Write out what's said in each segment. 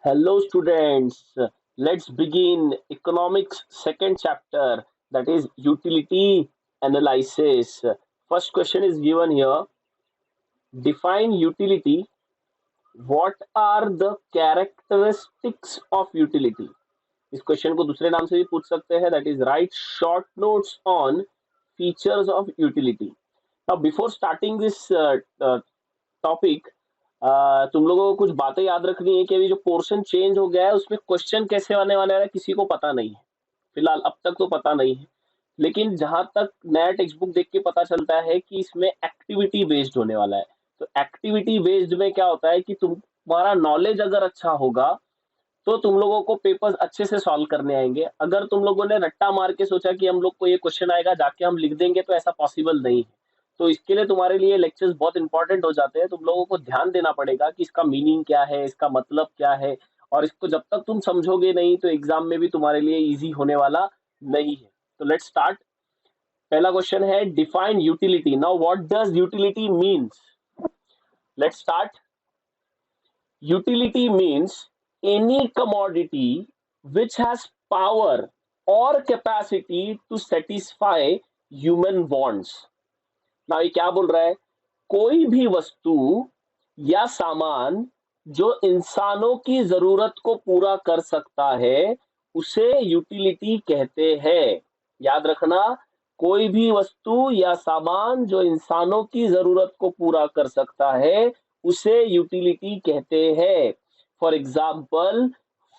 Hello students, let's begin economics second chapter, that is utility analysis. First question is given here. Define utility. What are the characteristics of utility? इस question को दूसरे नाम से भी पूछ सकते हैं, that is write short notes on features of utility. Now before starting this topic, तुम लोगों को कुछ बातें याद रखनी है कि अभी जो पोर्शन चेंज हो गया है उसमें क्वेश्चन कैसे आने वाले हैं किसी को पता नहीं है। फिलहाल अब तक तो पता नहीं है, लेकिन जहां तक नया टेक्स्ट बुक देख के पता चलता है कि इसमें एक्टिविटी बेस्ड होने वाला है। तो एक्टिविटी बेस्ड में क्या होता है कि तुम्हारा नॉलेज अगर अच्छा होगा तो तुम लोगों को पेपर्स अच्छे से सॉल्व करने आएंगे। अगर तुम लोगों ने रट्टा मार के सोचा कि हम लोग को ये क्वेश्चन आएगा जाके हम लिख देंगे, तो ऐसा पॉसिबल नहीं है। तो इसके लिए तुम्हारे लिए लेक्चर्स बहुत इंपॉर्टेंट हो जाते हैं। तुम लोगों को ध्यान देना पड़ेगा कि इसका मीनिंग क्या है, इसका मतलब क्या है, और इसको जब तक तुम समझोगे नहीं तो एग्जाम में भी तुम्हारे लिए इजी होने वाला नहीं है। तो लेट्स स्टार्ट। पहला क्वेश्चन है define utility. Now what does utility means? Let's start. Utility means any commodity which has power or capacity to satisfy human wants. Now ये क्या बोल रहा है? कोई भी वस्तु या सामान जो इंसानों की जरूरत को पूरा कर सकता है उसे यूटिलिटी कहते हैं। याद रखना, कोई भी वस्तु या सामान जो इंसानों की जरूरत को पूरा कर सकता है उसे यूटिलिटी कहते हैं। For example,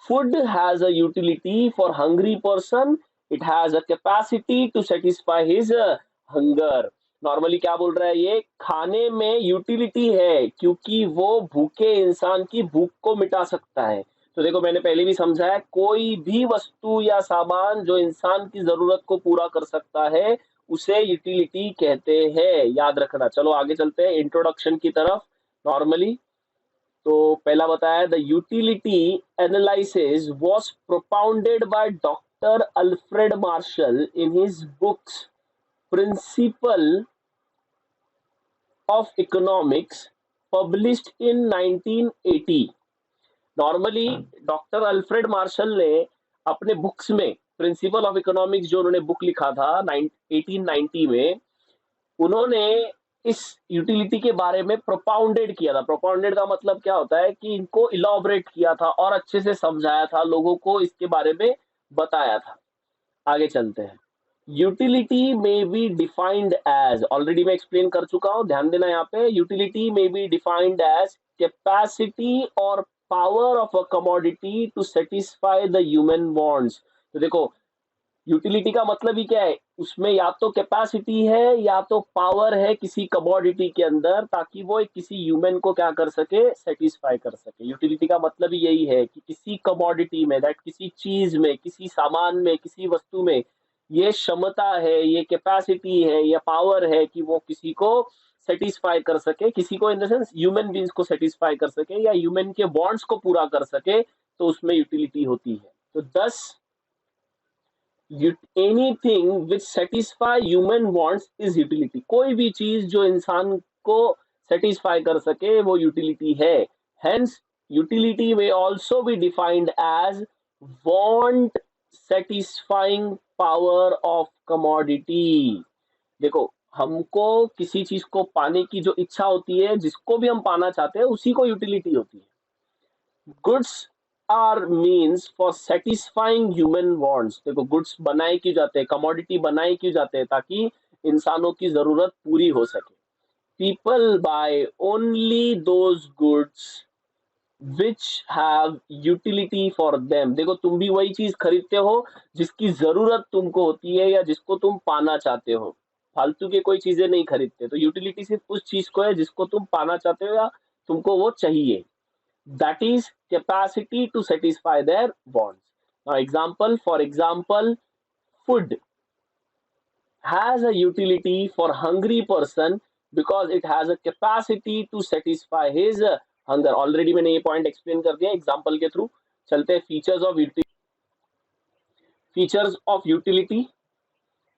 food has a utility for hungry person, it has a capacity to satisfy his hunger. Normally क्या बोल रहा है ये? खाने में यूटिलिटी है क्योंकि वो भूखे इंसान की भूख को मिटा सकता है। तो देखो, मैंने पहले भी समझाया, कोई भी वस्तु या सामान जो इंसान की जरूरत को पूरा कर सकता है उसे यूटिलिटी कहते हैं। याद रखना। चलो आगे चलते हैं इंट्रोडक्शन की तरफ। नॉर्मली तो पहला बताया, the utility analysis was propounded by doctor Alfred Marshall in his books principle of economics published in 1980। Normally doctor Alfred Marshall ने अपने बुक्स में प्रिंसिपल ऑफ इकोनॉमिक्स जो उन्होंने बुक लिखा था 1890 में, उन्होंने इस यूटिलिटी के बारे में प्रोपाउंडेड किया था। प्रोपाउंडेड का मतलब क्या होता है कि इनको इलॉबरेट किया था और अच्छे से समझाया था, लोगों को इसके बारे में बताया था। आगे चलते हैं। यूटिलिटी में बी डिफाइंड एज, ऑलरेडी मैं एक्सप्लेन कर चुका हूं, ध्यान देना यहाँ पे। यूटिलिटी में बी डिफाइंड एज कैपेसिटी और power of a commodity to satisfy the human wants. तो देखो, यूटिलिटी का मतलब ही क्या है? उसमें या तो कैपेसिटी है या तो पावर है किसी कमोडिटी के अंदर, ताकि वो किसी ह्यूमन को क्या कर सके? सेटिस्फाई कर सके। यूटिलिटी का मतलब ही यही है कि किसी कमोडिटी में, दैट किसी चीज में, किसी सामान में, किसी वस्तु में ये क्षमता है, ये कैपेसिटी है, ये पावर है कि वो किसी को सेटिस्फाई कर सके। किसी को in the sense human beings को सेटिस्फाई कर सके या ह्यूमन के बॉन्ड्स को पूरा कर सके, तो उसमें यूटिलिटी होती है। तो 10 anything which satisfy human wants is utility. कोई भी चीज जो इंसान को सेटिस्फाई कर सके वो यूटिलिटी है। हेंस यूटिलिटी में also be defined as want satisfying power of commodity. देखो, हमको किसी चीज को पाने की जो इच्छा होती है, जिसको भी हम पाना चाहते हैं, उसी को यूटिलिटी होती है। Goods are means for satisfying human wants. देखो, गुड्स बनाए क्यों जाते हैं, कमोडिटी बनाए क्यों जाते हैं? ताकि इंसानों की जरूरत पूरी हो सके। People buy only those goods which have utility for them. देखो, तुम भी वही चीज खरीदते हो जिसकी जरूरत तुमको होती है या जिसको तुम पाना चाहते हो। फालतू के कोई चीजें नहीं खरीदते। तो यूटिलिटी सिर्फ उस चीज को है जिसको तुम पाना चाहते हो या तुमको वो चाहिए। That is capacity to satisfy their wants. Now example, for example, food has a utility for hungry person because it has a capacity to satisfy his hunger. Already मैंने ये point explain कर दिया example के through। चलते हैं features of utility। features of utility,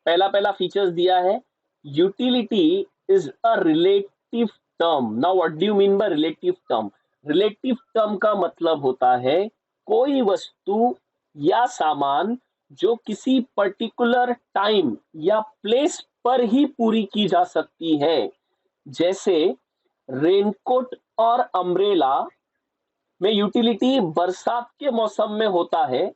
पहला पहला features दिया है, utility is a relative term. Now what do you mean by relative term? relative term का मतलब होता है कोई वस्तु या सामान जो किसी पर्टिकुलर टाइम या प्लेस पर ही पूरी की जा सकती है, जैसे रेनकोट और अम्ब्रेला में यूटिलिटी बरसात के मौसम में होता है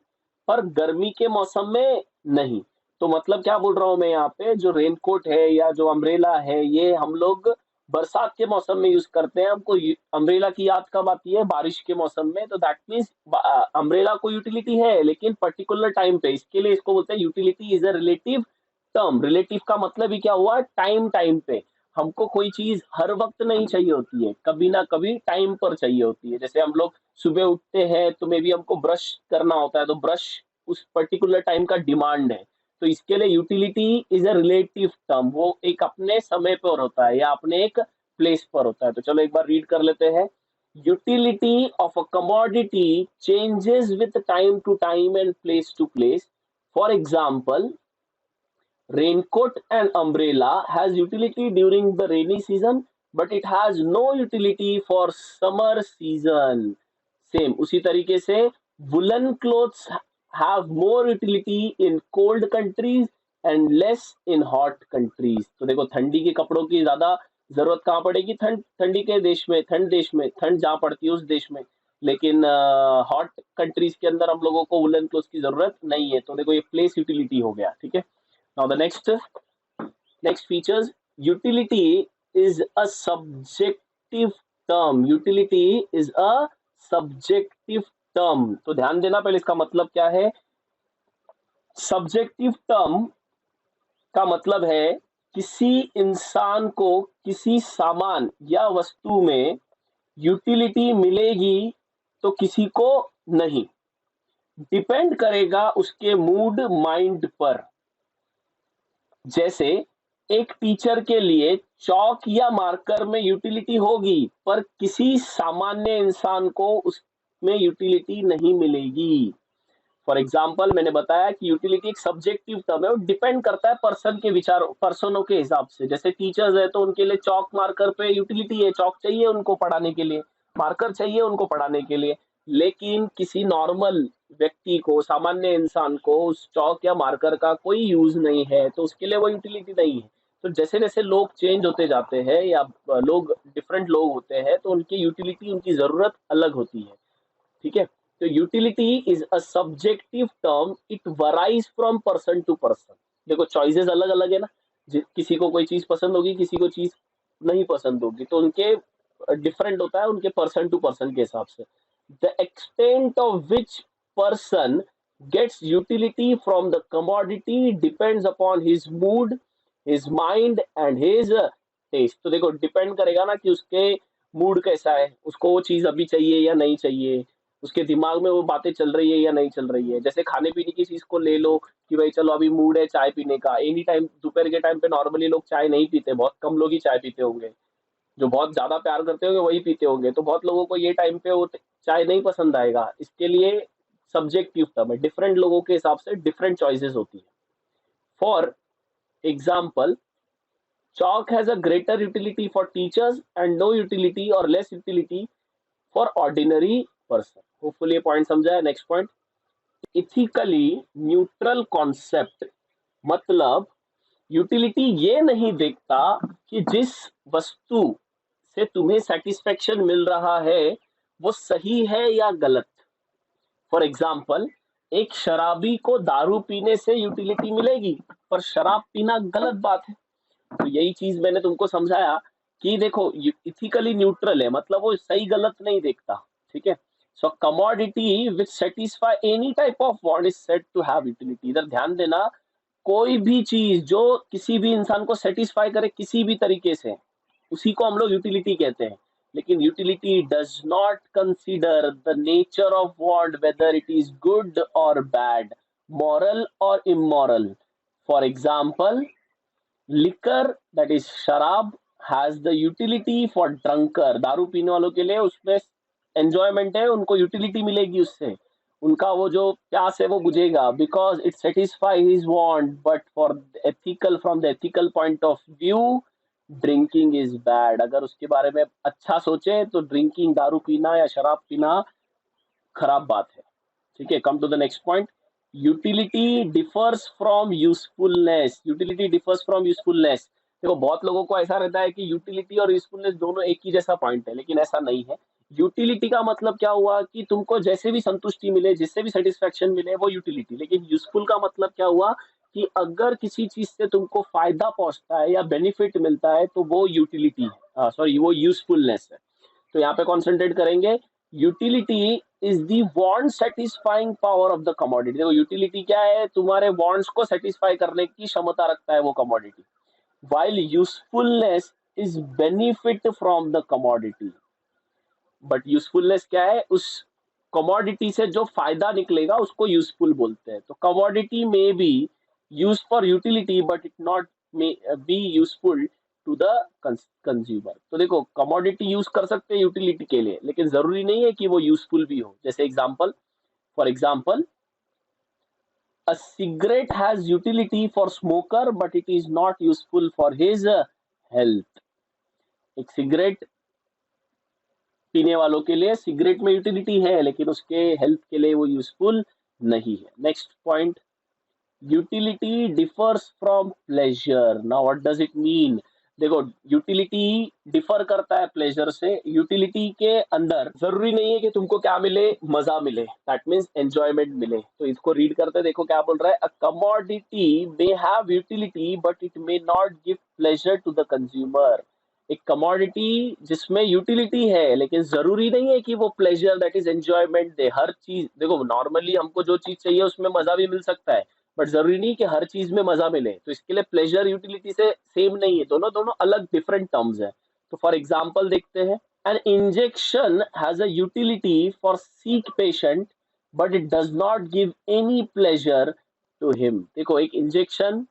पर गर्मी के मौसम में नहीं। तो मतलब क्या बोल रहा हूं मैं यहाँ पे, जो रेनकोट है या जो अम्ब्रेला है ये हम लोग बरसात के मौसम में यूज करते हैं। हमको अम्ब्रेला की याद कब आती है? बारिश के मौसम में। तो दैट मीन्स अम्ब्रेला को यूटिलिटी है लेकिन पर्टिकुलर टाइम पे। इसके लिए इसको बोलते हैं utility is a relative term. Relative का मतलब ही क्या हुआ? टाइम टाइम पे। हमको कोई चीज हर वक्त नहीं चाहिए होती है, कभी ना कभी टाइम पर चाहिए होती है। जैसे हम लोग सुबह उठते हैं तो मे बी हमको ब्रश करना होता है, तो ब्रश उस पर्टिकुलर टाइम का डिमांड है। तो इसके लिए utility is a relative term, वो एक अपने समय पर होता है या अपने एक प्लेस पर होता है। तो चलो एक बार रीड कर लेते हैं। Utility of a commodity changes with time to time and place to place. For example, raincoat and umbrella has utility during the rainy season, but it has no utility for summer season. Same उसी तरीके से woolen clothes have more utility in cold countries and less in hot countries. तो देखो ठंडी के कपड़ों की ज्यादा जरूरत कहाँ पड़ेगी? ठंडी के देश में, ठंड जहाँ पड़ती है उस देश में। लेकिन हॉट कंट्रीज के अंदर हम लोगों को वुलन क्लोथ की जरूरत नहीं है। तो देखो ये प्लेस यूटिलिटी हो गया, ठीक है। Now the next features, utility is a subjective term. Utility is a subjective term. तो ध्यान देना पहले इसका मतलब क्या है। सब्जेक्टिव टर्म का मतलब है किसी इंसान को किसी सामान या वस्तु में यूटिलिटी मिलेगी तो किसी को नहीं। डिपेंड करेगा उसके मूड माइंड पर। जैसे एक टीचर के लिए चौक या मार्कर में यूटिलिटी होगी पर किसी सामान्य इंसान को उसमें यूटिलिटी नहीं मिलेगी। फॉर एग्जाम्पल, मैंने बताया कि यूटिलिटी एक सब्जेक्टिव टर्म है और डिपेंड करता है पर्सन के विचार, पर्सनों के हिसाब से। जैसे टीचर्स है तो उनके लिए चौक मार्कर पे यूटिलिटी है, चौक चाहिए उनको पढ़ाने के लिए, मार्कर चाहिए उनको पढ़ाने के लिए। लेकिन किसी नॉर्मल व्यक्ति को, सामान्य इंसान को उस चौक या मार्कर का कोई यूज नहीं है तो उसके लिए वो यूटिलिटी नहीं है। तो जैसे जैसे लोग चेंज होते जाते हैं या लोग डिफरेंट लोग होते हैं तो उनकी यूटिलिटी, उनकी जरूरत अलग होती है, ठीक है। तो utility is a subjective term, it varies from person to person. देखो चॉइसेस अलग अलग है ना, किसी को कोई चीज पसंद होगी, किसी को चीज नहीं पसंद होगी, तो उनके डिफरेंट होता है उनके पर्सन टू पर्सन के हिसाब से। The extent of which person gets utility from the commodity depends upon his mood, his mind and his taste. तो देखो डिपेंड करेगा ना कि उसके मूड कैसा है, उसको वो चीज अभी चाहिए या नहीं चाहिए, उसके दिमाग में वो बातें चल रही है या नहीं चल रही है। जैसे खाने पीने की चीज को ले लो कि भाई चलो अभी मूड है चाय पीने का, एनी टाइम दोपहर के टाइम पे नॉर्मली लोग चाय नहीं पीते, बहुत कम लोग ही चाय पीते होंगे। जो बहुत ज्यादा प्यार करते होंगे वही पीते होंगे, तो बहुत लोगों को ये टाइम पे वो चाय नहीं पसंद आएगा। इसके लिए सब्जेक्टिव टर्म है, डिफरेंट लोगों के हिसाब से डिफरेंट चॉइसेस होती है। For example, chalk has a greater utility for teachers and no utility or less utility for ordinary person. Hopefully ये पॉइंट समझा है। Next point, ethically neutral concept, मतलब यूटिलिटी ये नहीं देखता कि जिस वस्तु से तुम्हें सेटिस्फेक्शन मिल रहा है वो सही है या गलत। फॉर एग्जाम्पल, एक शराबी को दारू पीने से यूटिलिटी मिलेगी पर शराब पीना गलत बात है। तो यही चीज मैंने तुमको समझाया कि देखो इथिकली न्यूट्रल है, मतलब वो सही गलत नहीं देखता, ठीक है। So commodity which satisfy any type of want is said to have utility. इधर ध्यान देना, कोई भी चीज जो किसी भी इंसान को सेटिस्फाई करे किसी भी तरीके से, उसी को हम लोग यूटिलिटी कहते हैं। लेकिन utility does not consider the nature of want, whether it is good और बैड, मॉरल और immoral. For example, liquor that is शराब has the utility for drunker, दारू पीने वालों के लिए उसमें एंजॉयमेंट है, उनको यूटिलिटी मिलेगी उससे, उनका वो जो प्यास है वो बुझेगा because it satisfy his want. But for ethical, from the ethical point of view, drinking is bad. अगर उसके बारे में अच्छा सोचे तो ड्रिंकिंग, दारू पीना या शराब पीना खराब बात है। ठीक है, come to the next point. Utility differs from usefulness. Utility differs from usefulness. देखो बहुत लोगों को ऐसा रहता है कि यूटिलिटी और यूजफुलनेस दोनों एक ही जैसा पॉइंट है, लेकिन ऐसा नहीं है। यूटिलिटी का मतलब क्या हुआ कि तुमको जैसे भी संतुष्टि मिले, जिससे भी सेटिस्फेक्शन मिले, वो यूटिलिटी। लेकिन यूजफुल का मतलब क्या हुआ कि अगर किसी चीज से तुमको फायदा पहुंचता है या बेनिफिट मिलता है तो वो यूटिलिटी है, सॉरी वो यूजफुलनेस है। तो यहाँ पे कॉन्सेंट्रेट करेंगे। Utility is the want satisfying power of the commodity. देखो यूटिलिटी क्या है, तुम्हारे वांट्स को सेटिस्फाई करने की क्षमता रखता है वो commodity. while usefulness is benefit from the commodity। But usefulness क्या है, उस कमोडिटी से जो फायदा निकलेगा उसको यूजफुल बोलते हैं। तो कमोडिटी में be use for utility but it not may be useful to the consumer. तो देखो कमोडिटी यूज कर सकते हैं यूटिलिटी के लिए, लेकिन जरूरी नहीं है कि वो यूजफुल भी हो। जैसे example, for example, a cigarette has utility for smoker but it is not useful for his health। एक सिगरेट पीने वालों के लिए सिगरेट में यूटिलिटी है, लेकिन उसके हेल्थ के लिए वो यूजफुल नहीं है। Next point, utility differs from pleasure. Now what does it mean. देखो यूटिलिटी डिफर करता है प्लेजर से। यूटिलिटी के अंदर जरूरी नहीं है कि तुमको क्या मिले, मजा मिले, दैट मीन्स एंजॉयमेंट मिले। तो इसको रीड करते देखो क्या बोल रहा है। A commodity may have utility but it may not give pleasure to the consumer. एक कमोडिटी जिसमें यूटिलिटी है, लेकिन जरूरी नहीं है कि वो प्लेजर दैट इज एंजॉयमेंट दे। हर चीज देखो, नॉर्मली हमको जो चीज चाहिए उसमें मजा भी मिल सकता है, बट जरूरी नहीं कि हर चीज में मजा मिले। तो इसके लिए प्लेजर यूटिलिटी से सेम नहीं है, दोनों दोनों अलग डिफरेंट टर्म्स है। तो फॉर एग्जांपल देखते हैं, an injection has a utility for sick patient but it does not give any pleasure to him. देखो एक इंजेक्शन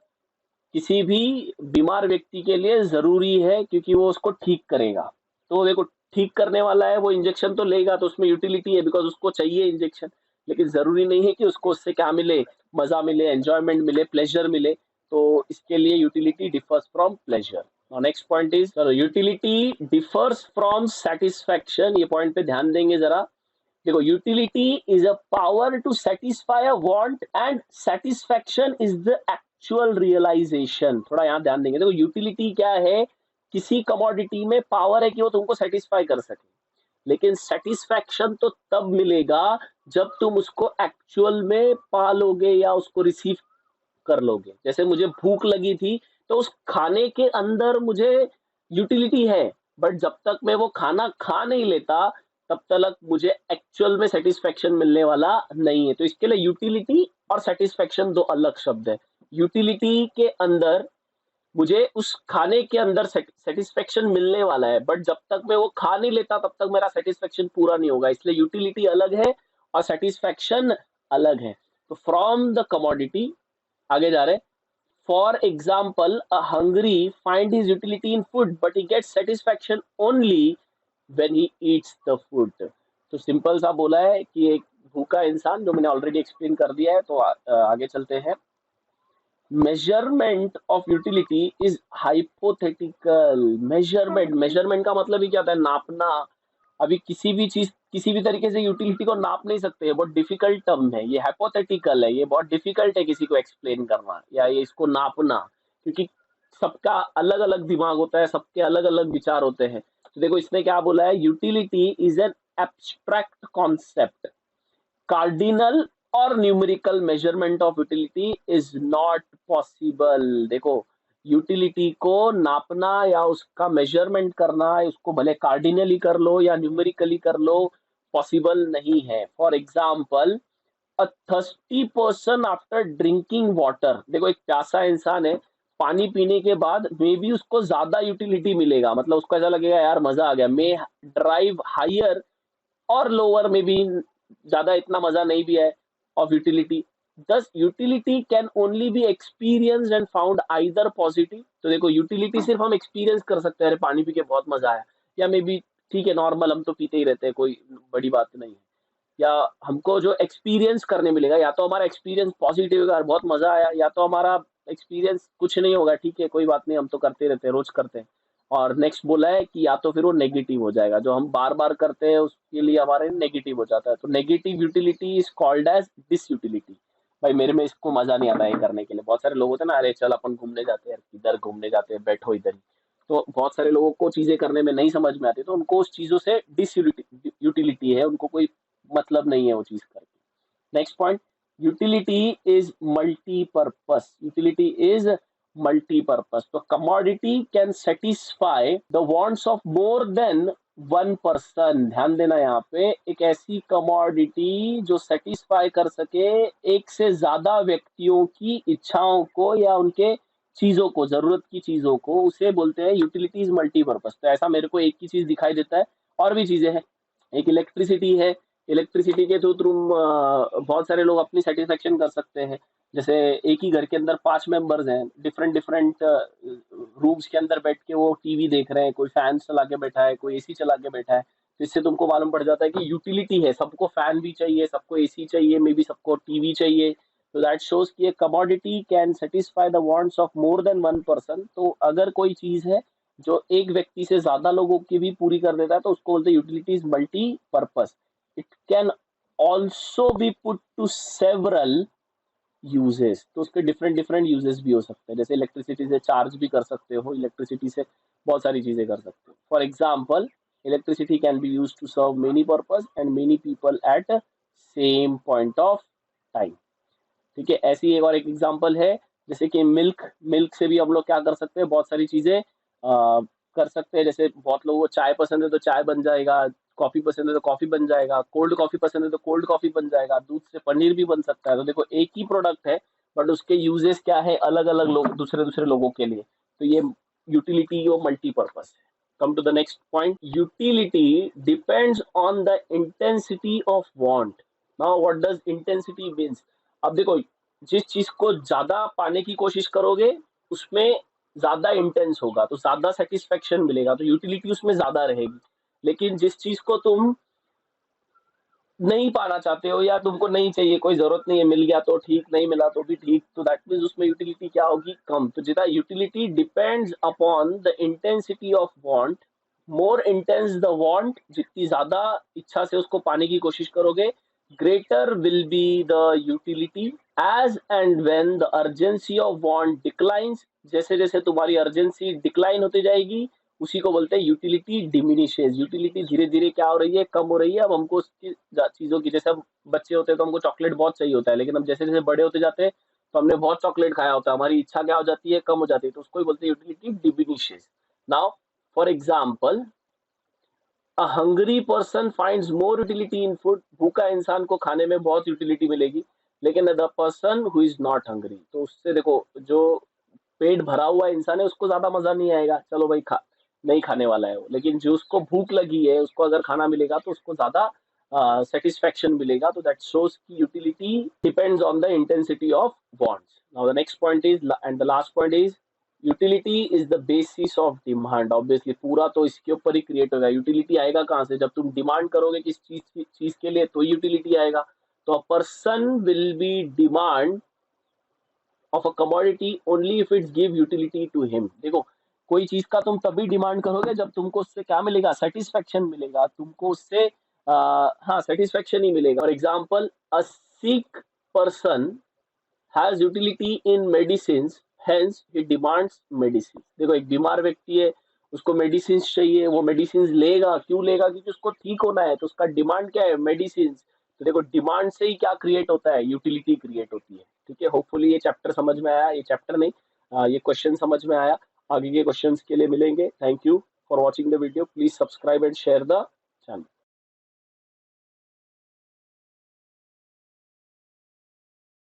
किसी भी बीमार व्यक्ति के लिए जरूरी है क्योंकि वो उसको ठीक करेगा। तो देखो ठीक करने वाला है, वो इंजेक्शन तो लेगा, तो उसमें यूटिलिटी है बिकॉज उसको चाहिए इंजेक्शन। लेकिन जरूरी नहीं है कि उसको उससे क्या मिले, मजा मिले, एंजॉयमेंट मिले, प्लेजर मिले। तो इसके लिए utility differs from pleasure. Next point is, utility differs from satisfaction. ये पॉइंट पे ध्यान देंगे जरा। देखो utility is a power to satisfy a want and satisfaction is the actual realization. थोड़ा यहाँ ध्यान देंगे। देखो यूटिलिटी क्या है, किसी कमोडिटी में पावर है कि वो तुमको सेटिस्फाई कर सके, लेकिन सेटिस्फैक्शन तो तब मिलेगा जब तुम उसको एक्चुअल में पा लोगे या उसको रिसीव कर लोगे। जैसे मुझे भूख लगी थी, तो उस खाने के अंदर मुझे यूटिलिटी है, बट जब तक मैं वो खाना खा नहीं लेता तब तक मुझे एक्चुअल में सेटिस्फेक्शन मिलने वाला नहीं है। तो इसके लिए यूटिलिटी और सेटिस्फेक्शन दो अलग शब्द है। यूटिलिटी के अंदर मुझे उस खाने के अंदर सेटिस्फेक्शन मिलने वाला है, बट जब तक मैं वो खा नहीं लेता तब तक मेरा सेटिस्फेक्शन पूरा नहीं होगा। इसलिए यूटिलिटी अलग है और सेटिस्फेक्शन अलग है। तो फ्रॉम द कमोडिटी आगे जा रहे। For example, a hungry find his utility in food but he gets satisfaction only when he eats the food. तो सिंपल सा बोला है कि एक भूखा इंसान, जो मैंने ऑलरेडी एक्सप्लेन कर दिया है। तो आगे चलते हैं। Measurement of utility is hypothetical. Measurement, measurement का मतलब ही क्या होता है, नापना। अभी किसी भी चीज किसी भी तरीके से यूटिलिटी को नाप नहीं सकते, ये बहुत डिफिकल्ट टर्म है, ये हाइपोथेटिकल है, ये बहुत डिफिकल्ट है किसी को एक्सप्लेन करना या ये इसको नापना, क्योंकि सबका अलग अलग दिमाग होता है, सबके अलग अलग विचार होते हैं। तो देखो इसने क्या बोला है, utility is an abstract concept, cardinal और numerical measurement of utility is not possible. देखो यूटिलिटी को नापना या उसका मेजरमेंट करना, उसको भले कार्डिनली कर लो या न्यूमेरिकली कर लो, पॉसिबल नहीं है। For example, a thirsty person after drinking water. देखो एक प्यासा इंसान है, पानी पीने के बाद मे बी उसको ज्यादा यूटिलिटी मिलेगा, मतलब उसको ऐसा लगेगा यार मजा आ गया, मे ड्राइव हायर और लोअर में भी ज्यादा इतना मजा नहीं भी है ऑफ यूटिलिटी। दस utility can only be experienced and found either positive. तो देखो यूटिलिटी सिर्फ हम एक्सपीरियंस कर सकते हैं, अरे पानी पी के बहुत मजा आया, या मे बी ठीक है नॉर्मल, हम तो पीते ही रहते हैं, कोई बड़ी बात नहीं है। या हमको जो एक्सपीरियंस करने मिलेगा, या तो हमारा एक्सपीरियंस पॉजिटिव होगा, बहुत मजा आया, या तो हमारा एक्सपीरियंस कुछ नहीं होगा, ठीक है कोई बात नहीं, हम तो करते रहते हैं, रोज करते हैं। और नेक्स्ट बोला है कि या तो फिर वो नेगेटिव हो जाएगा, जो हम बार बार करते हैं उसके लिए हमारे नेगेटिव हो जाता है। तो negative utility is called as disutility. भाई मेरे में इसको मजा नहीं आता है करने के लिए। बहुत सारे लोग होते हैं ना, अरे चल अपन घूमने जाते हैं, इधर घूमने जाते हैं, बैठो इधर ही। तो बहुत सारे लोगों को चीजें करने में नहीं समझ में आती, तो उनको उस चीजों से डिसयूटिलिटी है, उनको कोई मतलब नहीं है वो चीज करके। Next point, utility is multi-purpose. Utility is multi-purpose. So commodity can satisfy the wants of more than one person. ध्यान देना, यहाँ पे एक ऐसी कमोडिटी जो सेटिस्फाई कर सके एक से ज्यादा व्यक्तियों की इच्छाओं को या उनके चीजों को, जरूरत की चीजों को, उसे बोलते हैं यूटिलिटीज मल्टीपर्पज। तो ऐसा मेरे को एक ही चीज दिखाई देता है, और भी चीजें हैं। एक इलेक्ट्रिसिटी है, इलेक्ट्रिसिटी के थ्रू बहुत सारे लोग अपनी सेटिस्फेक्शन कर सकते हैं। जैसे एक ही घर के अंदर 5 मेंबर्स हैं, डिफरेंट डिफरेंट रूम्स के अंदर बैठ के वो टीवी देख रहे हैं, कोई फैन चला के बैठा है, कोई एसी चला के बैठा है। तो इससे तुमको मालूम पड़ जाता है कि यूटिलिटी है, सबको फैन भी चाहिए, सबको एसी चाहिए, मे बी सबको टीवी चाहिए। तो दैट शोज कि commodity can satisfy the wants of more than one person. तो अगर कोई चीज है जो एक व्यक्ति से ज्यादा लोगों की भी पूरी कर देता है, तो उसको बोलते हैं utilities multi purpose. It can also be put to several uses. तो उसके डिफरेंट डिफरेंट यूजेस भी हो सकते हैं। जैसे इलेक्ट्रिसिटी से चार्ज भी कर सकते हो, इलेक्ट्रिसिटी से बहुत सारी चीजें कर सकते हो। For example, electricity can be use to serve many purpose and many people at same point of time. ठीक है, ऐसी एक और एक एग्जांपल है, जैसे कि मिल्क। मिल्क से भी हम लोग क्या कर सकते हैं, बहुत सारी चीजें कर सकते हैं। जैसे बहुत लोगों को चाय पसंद है तो चाय बन जाएगा, कॉफी पसंद है तो कॉफी बन जाएगा, कोल्ड कॉफी पसंद है तो कोल्ड कॉफी बन जाएगा, दूध से पनीर भी बन सकता है। तो देखो, एक ही प्रोडक्ट है बट उसके यूजेस क्या है, अलग अलग लोग, दूसरे दूसरे लोगों के लिए। तो ये यूटिलिटी और मल्टीपर्पज है। come to the next point, utility depends on the intensity of want. Now what does intensity means? अब देखो, जिस चीज को ज्यादा पाने की कोशिश करोगे उसमें ज्यादा इंटेंस होगा, तो ज्यादा सेटिस्फेक्शन मिलेगा, तो यूटिलिटी उसमें ज्यादा रहेगी। लेकिन जिस चीज को तुम नहीं पाना चाहते हो या तुमको नहीं चाहिए, कोई जरूरत नहीं है, मिल गया तो ठीक, नहीं मिला तो भी ठीक, तो दैट मीन्स उसमें यूटिलिटी क्या होगी, कम। तो जितना utility depends upon the intensity of want. More intense the want, जितनी ज्यादा इच्छा से उसको पाने की कोशिश करोगे, greater will be the utility. As and when the urgency of want declines, जैसे जैसे तुम्हारी अर्जेंसी डिक्लाइन होती जाएगी, उसी को बोलते हैं यूटिलिटी डिमिनिशेज। यूटिलिटी धीरे धीरे क्या हो रही है, कम हो रही है। अब हमको उसकी चीजों की, जैसे हम बच्चे होते हैं तो हमको चॉकलेट बहुत चाहिए होता है, लेकिन हम जैसे जैसे बड़े होते जाते हैं तो हमने बहुत चॉकलेट खाया होता है, हमारी इच्छा क्या हो जाती है, कम हो जाती है, तो उसको ही बोलते हैं utility diminishes. Now for example, a hungry person finds more utility in food. भूखा इंसान को खाने में बहुत यूटिलिटी मिलेगी, लेकिन the person who is not hungry, तो उससे देखो, जो पेट भरा हुआ इंसान है उसको ज्यादा मजा नहीं आएगा, चलो भाई खा, नहीं खाने वाला है वो। लेकिन जो उसको भूख लगी है, उसको अगर खाना मिलेगा तो उसको ज्यादा सेटिस्फेक्शन मिलेगा। तो दैट शोज की utility depends on the intensity of wants. Now the next point is, and the last point is, utility is the basis of demand. Obviously पूरा तो इसके ऊपर ही क्रिएट होगा। यूटिलिटी आएगा कहाँ से, जब तुम डिमांड करोगे किस चीज के लिए, तो यूटिलिटी आएगा। तो a person will be demand of a commodity only if it's give utility to him. देखो, कोई चीज का तुम तभी डिमांड करोगे जब तुमको उससे क्या मिलेगा, सेटिस्फेक्शन मिलेगा, तुमको उससे हाँ सेटिस्फेक्शन ही मिलेगा। For example, a sick person has utility in medicine, hence he demands medicine. देखो, एक बीमार व्यक्ति है, उसको मेडिसिन चाहिए, वो मेडिसिन लेगा, क्यों लेगा, क्योंकि उसको ठीक होना है, तो उसका डिमांड क्या है, मेडिसिन। तो देखो, डिमांड से ही क्या क्रिएट होता है, यूटिलिटी क्रिएट होती है। ठीक है, होपफुली ये चैप्टर समझ में आया, ये चैप्टर नहीं, ये क्वेश्चन समझ में आया। आगे के क्वेश्चंस के लिए मिलेंगे। Thank you for watching the video, please subscribe and share the channel.